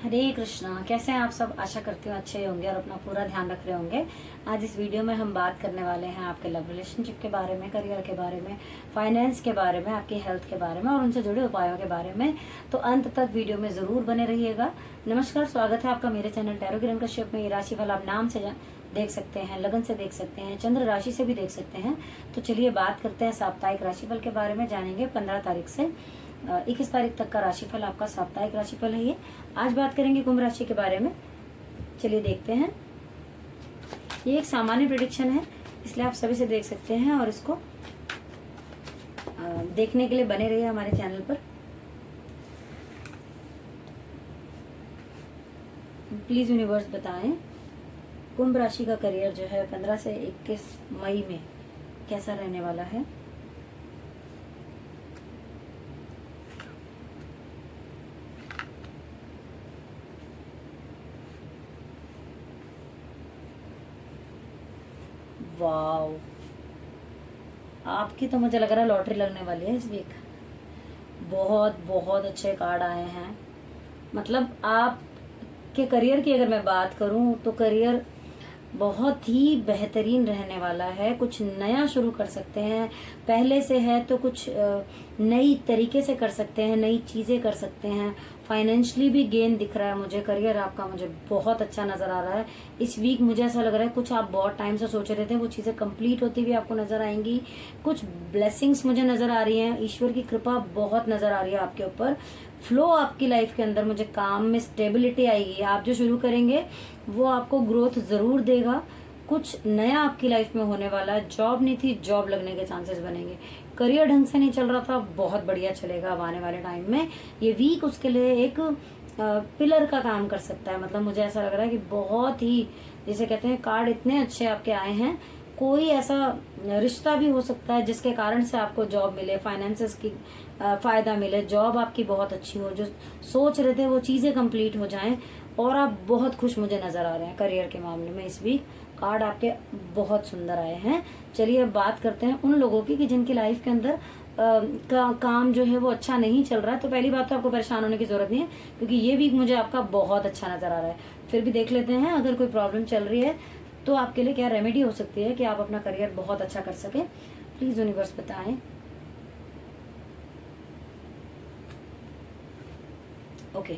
हरे कृष्णा। कैसे हैं आप सब? आशा करती हूँ अच्छे होंगे और अपना पूरा ध्यान रख रहे होंगे। आज इस वीडियो में हम बात करने वाले हैं आपके लव रिलेशनशिप के बारे में, करियर के बारे में, फाइनेंस के बारे में, आपकी हेल्थ के बारे में और उनसे जुड़े उपायों के बारे में। तो अंत तक वीडियो में जरूर बने रहिएगा। नमस्कार, स्वागत है आपका मेरे चैनल टैरो किरण कश्यप में। ये राशिफल आप नाम से देख सकते हैं, लगन से देख सकते हैं, चंद्र राशि से भी देख सकते हैं। तो चलिए बात करते हैं साप्ताहिक राशिफल के बारे में। जानेंगे 15 तारीख से 21 तारीख तक का राशिफल आपका साप्ताहिक राशिफल है ये। आज बात करेंगे कुंभ राशि के बारे में। चलिए देखते हैं। ये एक सामान्य प्रेडिक्शन है, इसलिए आप सभी से देख सकते हैं और इसको देखने के लिए बने रहिए हमारे चैनल पर। प्लीज यूनिवर्स बताएं कुंभ राशि का करियर जो है 15 से 21 मई में कैसा रहने वाला है। वाओ, आपकी तो मुझे लग रहा है लॉटरी लगने वाली है इस वीक। बहुत बहुत अच्छे कार्ड आए हैं। मतलब आपके करियर की अगर मैं बात करूं तो करियर बहुत ही बेहतरीन रहने वाला है। कुछ नया शुरू कर सकते हैं, पहले से है तो कुछ नई तरीके से कर सकते हैं, नई चीजें कर सकते हैं। फाइनेंशियली भी गेन दिख रहा है मुझे। करियर आपका मुझे बहुत अच्छा नजर आ रहा है इस वीक। मुझे ऐसा लग रहा है कुछ आप बहुत टाइम से सोच रहे थे, वो चीजें कंप्लीट होती हुई आपको नजर आएंगी। कुछ ब्लेसिंग्स मुझे नजर आ रही हैं, ईश्वर की कृपा बहुत नजर आ रही है आपके ऊपर। फ्लो आपकी लाइफ के अंदर, मुझे काम में स्टेबिलिटी आएगी। आप जो शुरू करेंगे वो आपको ग्रोथ जरूर देगा। कुछ नया आपकी लाइफ में होने वाला है। जॉब नहीं थी, जॉब लगने के चांसेस बनेंगे। करियर ढंग से नहीं चल रहा था, बहुत बढ़िया चलेगा अब आने वाले टाइम में। ये वीक उसके लिए एक पिलर का काम कर सकता है। मतलब मुझे ऐसा लग रहा है कि बहुत ही, जिसे कहते हैं, कार्ड इतने अच्छे आपके आए हैं। कोई ऐसा रिश्ता भी हो सकता है जिसके कारण से आपको जॉब मिले, फाइनेंसेस की फायदा मिले, जॉब आपकी बहुत अच्छी हो, जो सोच रहे थे वो चीजें कंप्लीट हो जाएं और आप बहुत खुश मुझे नजर आ रहे हैं करियर के मामले में। इस वीक कार्ड आपके बहुत सुंदर आए हैं। चलिए अब बात करते हैं उन लोगों की कि जिनकी लाइफ के अंदर काम जो है वो अच्छा नहीं चल रहा है। तो पहली बात तो आपको परेशान होने की जरूरत नहीं है, क्योंकि ये वीक मुझे आपका बहुत अच्छा नजर आ रहा है। फिर भी देख लेते हैं अगर कोई प्रॉब्लम चल रही है तो आपके लिए क्या रेमेडी हो सकती है कि आप अपना करियर बहुत अच्छा कर सके। प्लीज यूनिवर्स बताएं। ओके,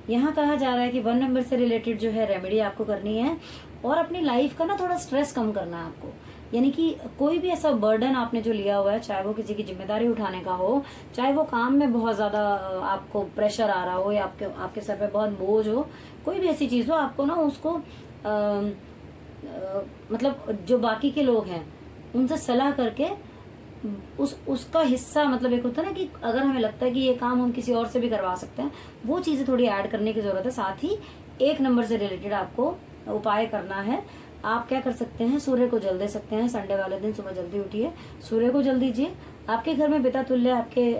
यहाँ कहा जा रहा है कि 1 नंबर से रिलेटेड जो है रेमेडी आपको करनी है और अपनी लाइफ का ना थोड़ा स्ट्रेस कम करना है आपको। यानी कि कोई भी ऐसा बर्डन आपने जो लिया हुआ है, चाहे वो किसी की जिम्मेदारी उठाने का हो, चाहे वो काम में बहुत ज्यादा आपको प्रेशर आ रहा हो या आपके सर पे बहुत बोझ हो, कोई भी ऐसी चीज हो, आपको ना उसको मतलब जो बाकी के लोग हैं उनसे सलाह करके उसका हिस्सा, मतलब एक होता है ना कि अगर हमें लगता है कि ये काम हम किसी और से भी करवा सकते हैं, वो चीजें थोड़ी ऐड करने की जरूरत है। साथ ही 1 नंबर से रिलेटेड आपको उपाय करना है। आप क्या कर सकते हैं, सूर्य को जल दे सकते हैं। संडे वाले दिन सुबह जल्दी उठिए, सूर्य को जल दीजिए। आपके घर में पिता तुल्य आपके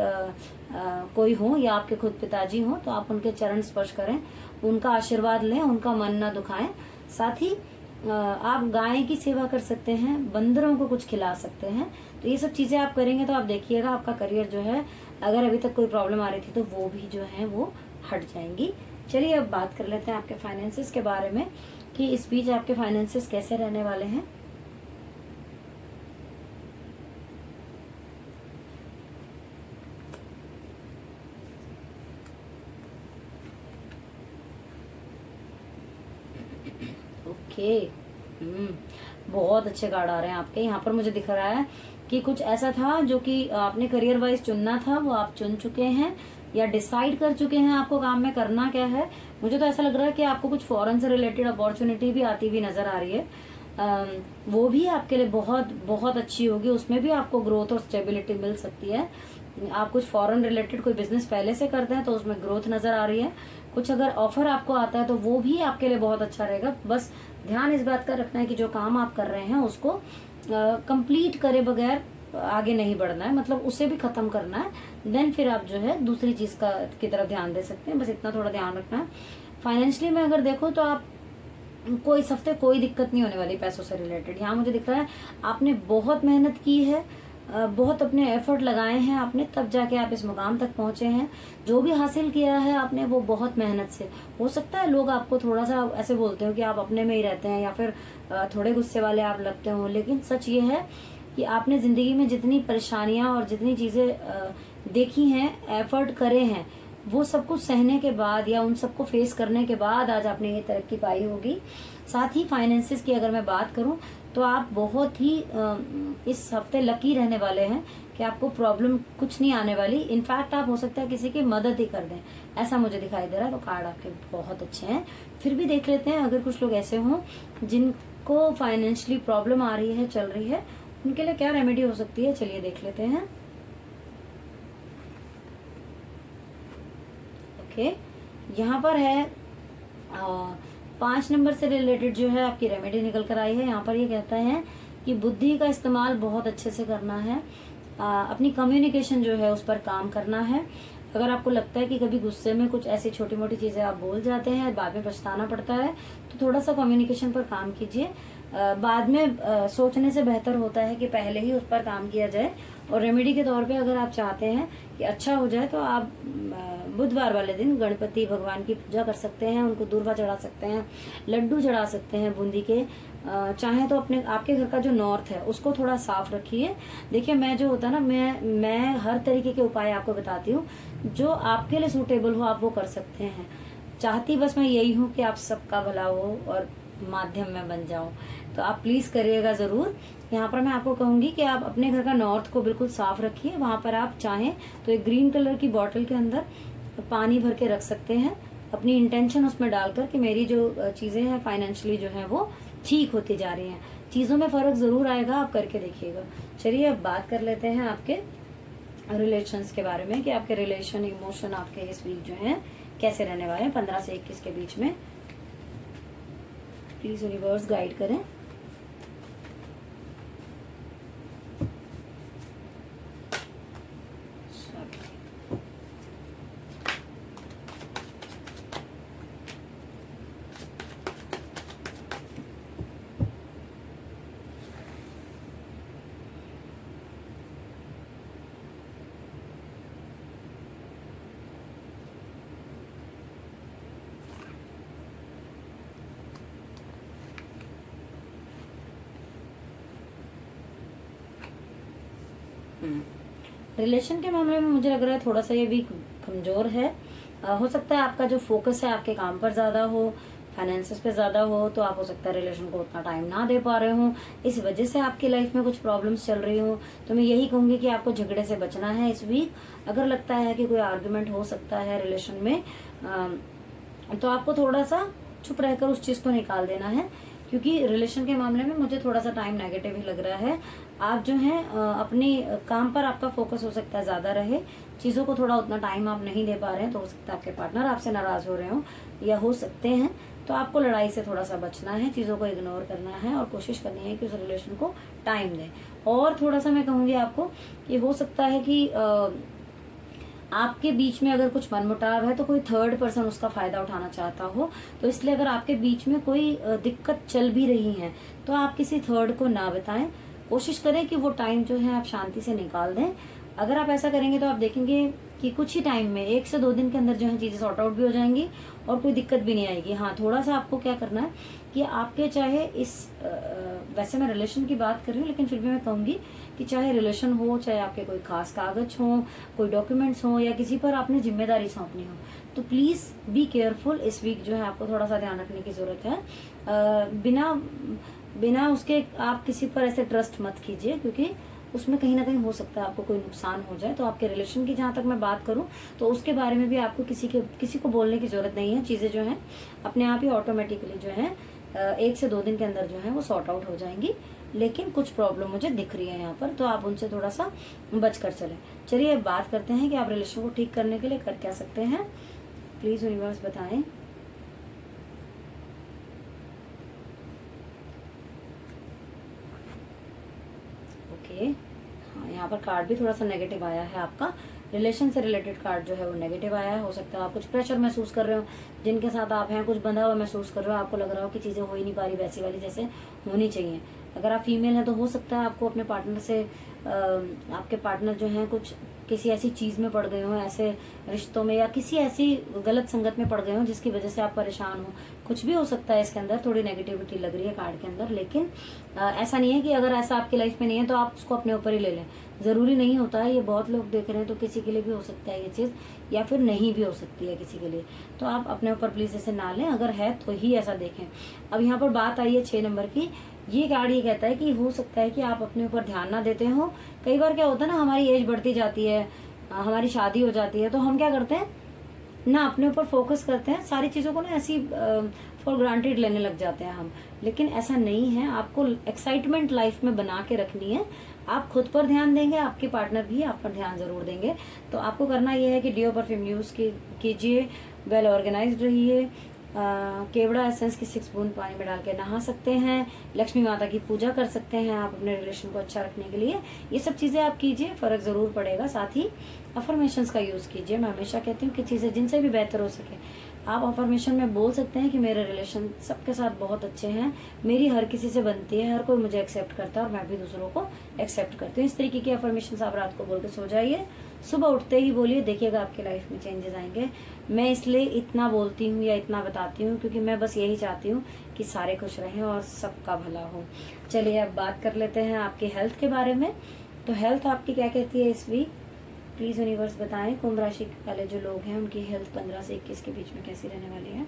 कोई हो या आपके खुद पिताजी हो तो आप उनके चरण स्पर्श करें, उनका आशीर्वाद लें, उनका मन न दुखाएं। साथ ही आप गाय की सेवा कर सकते हैं, बंदरों को कुछ खिला सकते हैं। तो ये सब चीजें आप करेंगे तो आप देखिएगा आपका करियर जो है, अगर अभी तक कोई प्रॉब्लम आ रही थी तो वो भी जो है वो हट जाएंगी। चलिए अब बात कर लेते हैं आपके फाइनेंसेस के बारे में कि इस बीच आपके फाइनेंसेस कैसे रहने वाले हैं। ओके, बहुत अच्छे कार्ड आ रहे हैं आपके। यहाँ पर मुझे दिख रहा है कि कुछ ऐसा था जो कि आपने करियर वाइज चुनना था, वो आप चुन चुके हैं या डिसाइड कर चुके हैं आपको काम में करना क्या है। मुझे तो ऐसा लग रहा है कि आपको कुछ फॉरेन से रिलेटेड अपॉर्चुनिटी भी आती हुई नजर आ रही है। वो भी आपके लिए बहुत बहुत अच्छी होगी, उसमें भी आपको ग्रोथ और स्टेबिलिटी मिल सकती है। आप कुछ फॉरेन रिलेटेड कोई बिजनेस पहले से करते हैं तो उसमें ग्रोथ नजर आ रही है। कुछ अगर ऑफर आपको आता है तो वो भी आपके लिए बहुत अच्छा रहेगा। बस ध्यान इस बात का रखना है कि जो काम आप कर रहे हैं उसको कंप्लीट करे बगैर आगे नहीं बढ़ना है, मतलब उसे भी खत्म करना है। देन फिर आप जो है दूसरी चीज की तरफ ध्यान दे सकते हैं। बस इतना थोड़ा ध्यान रखना है। फाइनेंशियली में अगर देखो तो आप कोई इस हफ्ते कोई दिक्कत नहीं होने वाली पैसों से रिलेटेड। यहाँ मुझे दिख रहा है आपने बहुत मेहनत की है, बहुत अपने एफर्ट लगाए हैं आपने, तब जाके आप इस मुकाम तक पहुंचे हैं। जो भी हासिल किया है आपने वो बहुत मेहनत से। हो सकता है लोग आपको थोड़ा सा ऐसे बोलते हो कि आप अपने में ही रहते हैं या फिर थोड़े गुस्से वाले आप लगते हो, लेकिन सच ये है कि आपने जिंदगी में जितनी परेशानियां और जितनी चीजें देखी हैं, एफर्ट करे हैं, वो सब कुछ सहने के बाद या उन सबको फेस करने के बाद आज आपने ये तरक्की पाई होगी। साथ ही फाइनेंसिस की अगर मैं बात करूं तो आप बहुत ही इस हफ्ते लकी रहने वाले हैं कि आपको प्रॉब्लम कुछ नहीं आने वाली। इनफैक्ट आप हो सकता है किसी की मदद ही कर दें, ऐसा मुझे दिखाई दे रहा है। तो कार्ड आपके बहुत अच्छे हैं। फिर भी देख लेते हैं, अगर कुछ लोग ऐसे हों जिनको फाइनेंशियली प्रॉब्लम आ रही है, चल रही है, उनके लिए क्या रेमेडी हो सकती है, चलिए देख लेते हैं। ओके, यहाँ पर है 5 नंबर से रिलेटेड जो है आपकी रेमेडी निकल कर आई है। यहाँ पर ये कहता है कि बुद्धि का इस्तेमाल बहुत अच्छे से करना है, अपनी कम्युनिकेशन जो है उस पर काम करना है। अगर आपको लगता है कि कभी गुस्से में कुछ ऐसी छोटी मोटी चीजें आप बोल जाते हैं, बाद में पछताना पड़ता है, तो थोड़ा सा कम्युनिकेशन पर काम कीजिए। बाद में सोचने से बेहतर होता है कि पहले ही उस पर काम किया जाए। और रेमेडी के तौर पे अगर आप चाहते हैं कि अच्छा हो जाए तो आप बुधवार वाले दिन गणपति भगवान की पूजा कर सकते हैं, उनको दूर्वा चढ़ा सकते हैं, लड्डू चढ़ा सकते हैं बूंदी के। चाहे तो अपने आपके घर का जो नॉर्थ है उसको थोड़ा साफ रखिए। देखिए, मैं जो होता है ना, मैं हर तरीके के उपाय आपको बताती हूँ, जो आपके लिए सूटेबल हो आप वो कर सकते हैं। चाहती बस मैं यही हूँ कि आप सबका भला हो और माध्यम में बन जाओ, तो आप प्लीज करिएगा जरूर। यहाँ पर मैं आपको कहूंगी कि आप अपने घर का नॉर्थ को बिल्कुल साफ रखिए। वहां पर आप चाहें तो एक ग्रीन कलर की बॉटल के अंदर पानी भर के रख सकते हैं, अपनी इंटेंशन उसमें डालकर कि मेरी जो चीजें हैं फाइनेंशियली जो है वो ठीक होती जा रही हैं। चीजों में फर्क जरूर आएगा, आप करके देखिएगा। चलिए अब बात कर लेते हैं आपके रिलेशंस के बारे में कि आपके रिलेशन, इमोशन आपके इस वीक जो है कैसे रहने वाले हैं 15 से 21 के बीच में। प्लीज यूनिवर्स गाइड करें। रिलेशन के मामले में मुझे लग रहा है थोड़ा सा ये वीक कमजोर है। हो सकता है आपका जो फोकस है आपके काम पर ज्यादा हो, फाइनेंसेस पे ज्यादा हो, तो आप हो सकता है रिलेशन को उतना टाइम ना दे पा रहे हो, इस वजह से आपकी लाइफ में कुछ प्रॉब्लम्स चल रही हो। तो मैं यही कहूंगी कि आपको झगड़े से बचना है इस वीक। अगर लगता है कि कोई आर्ग्यूमेंट हो सकता है रिलेशन में, तो आपको थोड़ा सा चुप रहकर उस चीज को निकाल देना है, क्योंकि रिलेशन के मामले में मुझे थोड़ा सा टाइम नेगेटिव ही लग रहा है। आप जो है अपने काम पर आपका फोकस हो सकता है ज्यादा रहे, चीजों को थोड़ा उतना टाइम आप नहीं दे पा रहे हैं, तो हो सकता है आपके पार्टनर आपसे नाराज हो रहे हो या हो सकते हैं। तो आपको लड़ाई से थोड़ा सा बचना है, चीजों को इग्नोर करना है और कोशिश करनी है कि उस रिलेशन को टाइम दें। और थोड़ा सा मैं कहूंगी आपको कि हो सकता है कि आपके बीच में अगर कुछ मनमुटाव है तो कोई थर्ड पर्सन उसका फायदा उठाना चाहता हो, तो इसलिए अगर आपके बीच में कोई दिक्कत चल भी रही है तो आप किसी थर्ड को ना बताएं। कोशिश करें कि वो टाइम जो है आप शांति से निकाल दें। अगर आप ऐसा करेंगे तो आप देखेंगे कि कुछ ही टाइम में 1 से 2 दिन के अंदर जो है चीजें सॉर्ट आउट भी हो जाएंगी और कोई दिक्कत भी नहीं आएगी। हाँ, थोड़ा सा आपको क्या करना है कि आपके चाहे वैसे मैं रिलेशन की बात कर रही हूँ, लेकिन फिर भी मैं कहूंगी कि चाहे रिलेशन हो, चाहे आपके कोई खास कागज हो, कोई डॉक्यूमेंट्स हो, या किसी पर आपने जिम्मेदारी सौंपनी हो, तो प्लीज बी केयरफुल। इस वीक जो है आपको थोड़ा सा ध्यान रखने की जरूरत है। बिना उसके आप किसी पर ऐसे ट्रस्ट मत कीजिए, क्योंकि उसमें कहीं ना कहीं हो सकता है आपको कोई नुकसान हो जाए। तो आपके रिलेशन की जहां तक मैं बात करूं तो उसके बारे में भी आपको किसी को बोलने की जरूरत नहीं है। चीजें जो हैं अपने आप ही ऑटोमेटिकली जो है 1 से 2 दिन के अंदर जो है वो सॉर्ट आउट हो जाएंगी। लेकिन कुछ प्रॉब्लम मुझे दिख रही है यहाँ पर, तो आप उनसे थोड़ा सा बच कर चले। चलिए अब बात करते हैं कि आप रिलेशन को ठीक करने के लिए कर क्या सकते हैं। प्लीज यूनिवर्स बताएं। ओके, हाँ, यहाँ पर कार्ड भी थोड़ा सा नेगेटिव आया है आपका। रिलेशन से रिलेटेड कार्ड जो है वो नेगेटिव आया है। हो सकता है आप कुछ प्रेशर महसूस कर रहे हो, जिनके साथ आप हैं कुछ बंधा हुआ महसूस कर रहे हो, आपको लग रहा हो कि चीजें हो ही नहीं पा रही वैसी वाली जैसे होनी चाहिए। अगर आप फीमेल हैं तो हो सकता है आपको अपने पार्टनर से आपके पार्टनर जो हैं कुछ किसी ऐसी चीज़ में पड़ गए हों, ऐसे रिश्तों में या किसी ऐसी गलत संगत में पड़ गए हों जिसकी वजह से आप परेशान हो। कुछ भी हो सकता है इसके अंदर, थोड़ी नेगेटिविटी लग रही है कार्ड के अंदर। लेकिन ऐसा नहीं है कि अगर ऐसा आपकी लाइफ में नहीं है तो आप उसको अपने ऊपर ही ले लें, ज़रूरी नहीं होता है। ये बहुत लोग देख रहे हैं तो किसी के लिए भी हो सकता है ये चीज़, या फिर नहीं भी हो सकती है किसी के लिए। तो आप अपने ऊपर प्लीज़ ऐसे ना लें, अगर है तो ही ऐसा देखें। अब यहाँ पर बात आई है 6 नंबर की। ये कार्ड ये कहता है कि हो सकता है कि आप अपने ऊपर ध्यान ना देते हो। कई बार क्या होता है ना, हमारी एज बढ़ती जाती है, हमारी शादी हो जाती है, तो हम क्या करते हैं ना, अपने ऊपर फोकस करते हैं, सारी चीज़ों को ना ऐसी फॉर ग्रांटेड लेने लग जाते हैं हम। लेकिन ऐसा नहीं है, आपको एक्साइटमेंट लाइफ में बना के रखनी है। आप खुद पर ध्यान देंगे, आपके पार्टनर भी आप पर ध्यान जरूर देंगे। तो आपको करना यह है कि डियो परफ्यूम यूज़ कीजिए, वेल ऑर्गेनाइज्ड रहिए, केवड़ा एसेंस की 6 बूंद पानी में डाल के नहा सकते हैं, लक्ष्मी माता की पूजा कर सकते हैं आप अपने रिलेशन को अच्छा रखने के लिए। ये सब चीज़ें आप कीजिए, फ़र्क ज़रूर पड़ेगा। साथ ही अफर्मेशंस का यूज़ कीजिए। मैं हमेशा कहती हूँ कि चीज़ें जिनसे भी बेहतर हो सके आप अफर्मेशन में बोल सकते हैं कि मेरे रिलेशन सबके साथ बहुत अच्छे हैं, मेरी हर किसी से बनती है, हर कोई मुझे एक्सेप्ट करता है और मैं भी दूसरों को एक्सेप्ट करती हूँ। इस तरीके की अफर्मेशंस आप रात को बोल के सो जाइए, सुबह उठते ही बोलिए, देखिएगा आपकी लाइफ में चेंजेस आएंगे। मैं इसलिए इतना बोलती हूँ या इतना बताती हूँ क्योंकि मैं बस यही चाहती हूँ कि सारे खुश रहें और सबका भला हो। चलिए अब बात कर लेते हैं आपकी हेल्थ के बारे में। तो हेल्थ आपकी क्या कहती है इस वीक, प्लीज़ यूनिवर्स बताएं। कुंभ राशि वाले जो लोग हैं उनकी हेल्थ 15 से 21 के बीच में कैसी रहने वाली है।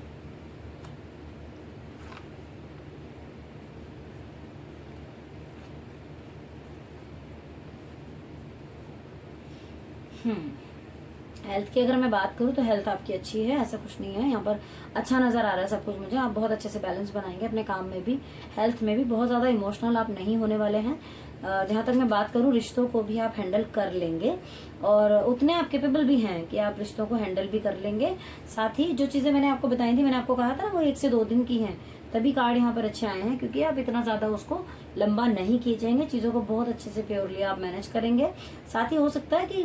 हेल्थ की अगर मैं बात करूँ तो हेल्थ आपकी अच्छी है, ऐसा कुछ नहीं है। यहाँ पर अच्छा नज़र आ रहा है सब कुछ मुझे। आप बहुत अच्छे से बैलेंस बनाएंगे अपने काम में भी, हेल्थ में भी। बहुत ज़्यादा इमोशनल आप नहीं होने वाले हैं। जहाँ तक मैं बात करूँ, रिश्तों को भी आप हैंडल कर लेंगे और उतने आप कैपेबल भी हैं कि आप रिश्तों को हैंडल भी कर लेंगे। साथ ही जो चीज़ें मैंने आपको बताई थी, मैंने आपको कहा था ना वो 1 से 2 दिन की हैं, तभी कार्ड यहाँ पर अच्छे आए हैं, क्योंकि आप इतना ज़्यादा उसको लंबा नहीं खींचेंगे, चीज़ों को बहुत अच्छे से प्योरली आप मैनेज करेंगे। साथ ही हो सकता है कि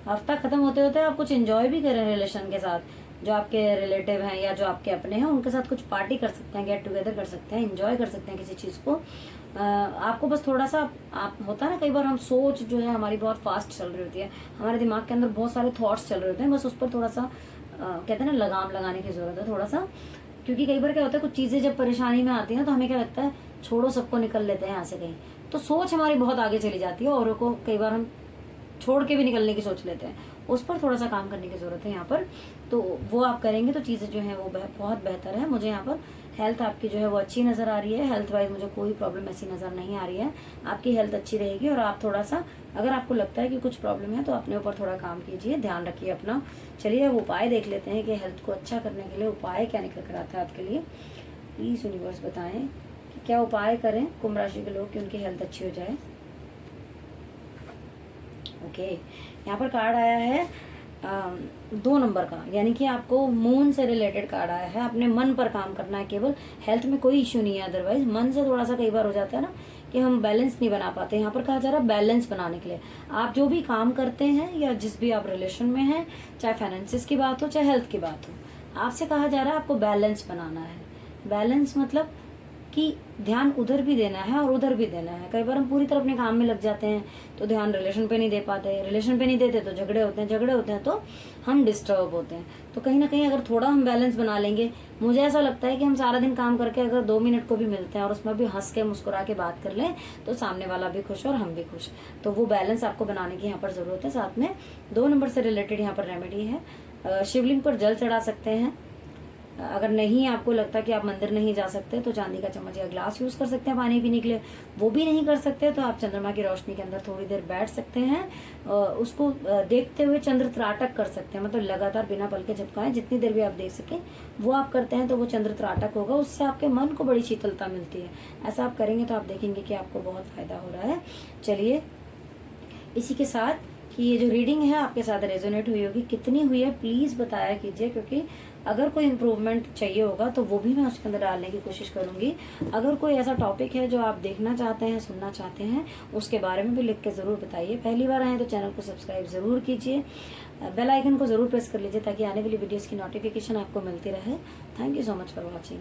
हफ्ता खत्म होते होते आप कुछ एंजॉय भी करें रिलेशन के साथ, जो आपके रिलेटिव हैं या जो आपके अपने हैं उनके साथ कुछ पार्टी कर सकते हैं, गेट टुगेदर कर सकते हैं, एंजॉय कर सकते हैं किसी चीज़ को। आपको बस थोड़ा सा आप होता है ना, कई बार हम सोच जो है हमारी बहुत फास्ट चल रही होती है, हमारे दिमाग के अंदर बहुत सारे थॉट्स चल रहे होते हैं, बस उस पर थोड़ा सा कहते हैं ना लगाम लगाने की ज़रूरत है थोड़ा सा। क्योंकि कई बार क्या होता है, कुछ चीज़ें जब परेशानी में आती हैं तो हमें क्या लगता है, छोड़ो सबको, निकल लेते हैं यहाँ से कहीं। तो सोच हमारी बहुत आगे चली जाती है, औरों को कई बार हम छोड़ के भी निकलने की सोच लेते हैं। उस पर थोड़ा सा काम करने की ज़रूरत है यहाँ पर। तो वो आप करेंगे तो चीज़ें जो हैं वो बहुत बेहतर है। मुझे यहाँ पर हेल्थ आपकी जो है वो अच्छी नज़र आ रही है। हेल्थ वाइज मुझे कोई प्रॉब्लम ऐसी नज़र नहीं आ रही है। आपकी हेल्थ अच्छी रहेगी और आप थोड़ा सा, अगर आपको लगता है कि कुछ प्रॉब्लम है तो अपने ऊपर थोड़ा काम कीजिए, ध्यान रखिए अपना। चलिए अब उपाय देख लेते हैं कि हेल्थ को अच्छा करने के लिए उपाय क्या निकल कर आता है आपके लिए। प्लीज़ यूनिवर्स बताएं कि क्या उपाय करें कुंभ राशि के लोग कि उनकी हेल्थ अच्छी हो जाए। ओके, यहाँ पर कार्ड आया है 2 नंबर का, यानी कि आपको मून से रिलेटेड कार्ड आया है। अपने मन पर काम करना है केवल, हेल्थ में कोई इश्यू नहीं है। अदरवाइज मन से थोड़ा सा कई बार हो जाता है ना कि हम बैलेंस नहीं बना पाते। यहाँ पर कहा जा रहा है बैलेंस बनाने के लिए आप जो भी काम करते हैं या जिस भी आप रिलेशन में हैं, चाहे फाइनेंसिस की बात हो चाहे हेल्थ की बात हो, आपसे कहा जा रहा है आपको बैलेंस बनाना है। बैलेंस मतलब कि ध्यान उधर भी देना है और उधर भी देना है। कई बार हम पूरी तरह अपने काम में लग जाते हैं तो ध्यान रिलेशन पे नहीं दे पाते, रिलेशन पे नहीं देते तो झगड़े होते हैं, झगड़े होते हैं तो हम डिस्टर्ब होते हैं। तो कहीं ना कहीं अगर थोड़ा हम बैलेंस बना लेंगे, मुझे ऐसा लगता है कि हम सारा दिन काम करके अगर 2 मिनट को भी मिलते हैं और उसमें भी हंस के मुस्कुरा के बात कर लें तो सामने वाला भी खुश और हम भी खुश। तो वो बैलेंस आपको बनाने की यहाँ पर ज़रूरत है। साथ में 2 नंबर से रिलेटेड यहाँ पर रेमेडी है, शिवलिंग पर जल चढ़ा सकते हैं। अगर नहीं आपको लगता कि आप मंदिर नहीं जा सकते तो चांदी का चम्मच या ग्लास यूज़ कर सकते हैं पानी पीने के लिए। वो भी नहीं कर सकते तो आप चंद्रमा की रोशनी के अंदर थोड़ी देर बैठ सकते हैं, उसको देखते हुए चंद्र त्राटक कर सकते हैं, मतलब लगातार बिना पल के झपकाएं, जितनी देर भी आप देख सकें वो आप करते हैं तो वो चंद्र त्राटक होगा। उससे आपके मन को बड़ी शीतलता मिलती है। ऐसा आप करेंगे तो आप देखेंगे कि आपको बहुत फ़ायदा हो रहा है। चलिए इसी के साथ कि ये जो रीडिंग है आपके साथ रेजोनेट हुई होगी, कितनी हुई है प्लीज़ बताया कीजिए, क्योंकि अगर कोई इम्प्रूवमेंट चाहिए होगा तो वो भी मैं उसके अंदर डालने की कोशिश करूंगी। अगर कोई ऐसा टॉपिक है जो आप देखना चाहते हैं, सुनना चाहते हैं, उसके बारे में भी लिख के ज़रूर बताइए। पहली बार आए तो चैनल को सब्सक्राइब ज़रूर कीजिए, बेल आइकन को ज़रूर प्रेस कर लीजिए ताकि आने वाली वीडियोज़ की नोटिफिकेशन आपको मिलती रहे। Thank you so much for watching.